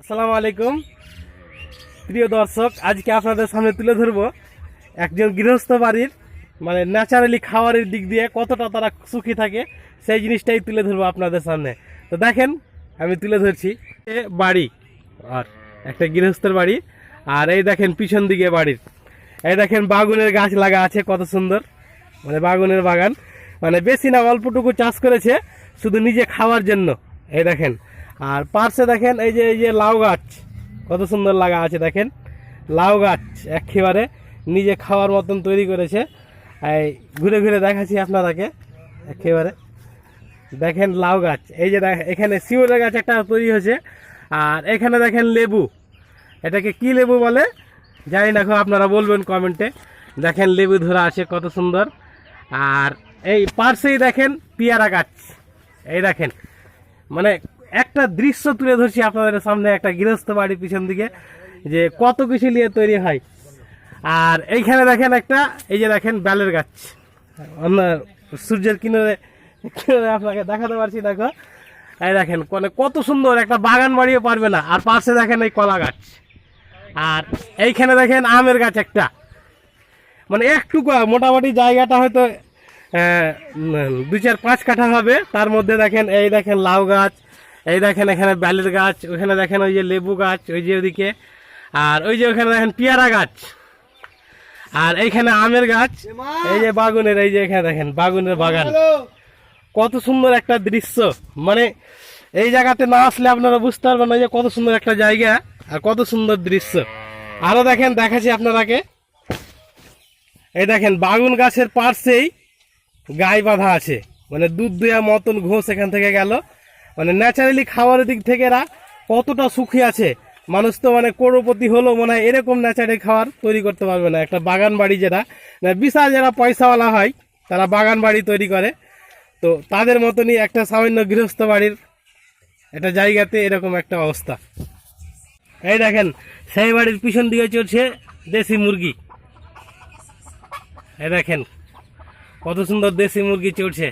আসসালামু আলাইকুম প্রিয় দর্শক, আজকে আপনাদের সামনে তুলে ধরবো একজন গৃহস্থ বাড়ির মানে ন্যাচারালি খাবারের দিক দিয়ে কতটা তারা সুখী থাকে সেই জিনিসটাই তুলে ধরবো আপনাদের সামনে। তো দেখেন আমি তুলে ধরছি বাড়ি, আর একটা গৃহস্থের বাড়ি, আর এই দেখেন পিছন দিকে বাড়ির এই দেখেন বাগুনের গাছ লাগা আছে, কত সুন্দর মানে বাগুনের বাগান, মানে বেশি না অল্পটুকু চাষ করেছে শুধু নিজে খাওয়ার জন্য। এই দেখেন, আর পার্শ্বে দেখেন এই যে লাউ গাছ কত সুন্দর লাগা আছে, দেখেন লাউ গাছ একেবারে নিজে খাওয়ার মতন তৈরি করেছে। এই ঘুরে ঘুরে দেখাচ্ছি আপনারাকে, একেবারে দেখেন লাউ গাছ, এই যে এখানে শিউরের গাছ একটা তৈরি হয়েছে, আর এখানে দেখেন লেবু, এটাকে কি লেবু বলে জানি না, আপনারা বলবেন কমেন্টে। দেখেন লেবু ধরা আছে কত সুন্দর, আর এই পার্শ্বেই দেখেন পেয়ারা গাছ। এই দেখেন মানে একটা দৃশ্য তুলে ধরছি আপনাদের সামনে, একটা গৃহস্থ বাড়ির পিছন দিকে যে কত কিছু নিয়ে তৈরি হয়। আর এইখানে দেখেন একটা এই যে দেখেন বেলের গাছ, সূর্যের কিনারে আপনাকে দেখাতে পারছি, দেখো এই দেখেন মানে কত সুন্দর একটা বাগান বাড়িও পারবে না। আর পাশে দেখেন এই কলা গাছ, আর এইখানে দেখেন আমের গাছ একটা, মানে একটুকু মোটামুটি জায়গাটা হয়তো 2-4-5 কাঠা হবে, তার মধ্যে দেখেন এই দেখেন লাউ গাছ, এই দেখেন এখানে বেলের গাছ, ওখানে দেখেন ওই যে লেবু গাছ ওই যে ওদিকে, আর ওই যে ওখানে দেখেন পেয়ারা গাছ, আর এইখানে আমের গাছ, এই যে বাগুনের, এই যে এখানে দেখেন বাগুনের বাগান, কত সুন্দর একটা দৃশ্য। মানে এই জায়গাতে না আসলে আপনারা বুঝতে পারবেন না যে কত সুন্দর একটা জায়গা আর কত সুন্দর দৃশ্য। আরো দেখেন দেখাচ্ছি আপনারাকে, এই দেখেন বাগুন গাছের পার্শ্বেই গাই বাঁধা আছে, মানে দুধ দেওয়া মতন ঘোষ এখান থেকে গেল, মানে ন্যাচারালি খাওয়ার দিক থেকে এরা কতটা সুখী আছে। মানুষ তো মানে করোড়পতি হলো মনে হয় এরকম ন্যাচারালি খাবার তৈরি করতে পারবে না। একটা বাগান বাড়ি যেটা বিশাল, যারা পয়সাওয়ালা হয় তারা বাগান বাড়ি তৈরি করে, তো তাদের মতনই একটা সামান্য গৃহস্থ বাড়ির একটা জায়গাতে এরকম একটা অবস্থা। এই দেখেন সেই বাড়ির পিছন দিকে চলছে দেশি মুরগি, এই দেখেন কত সুন্দর দেশি মুরগি চড়ছে।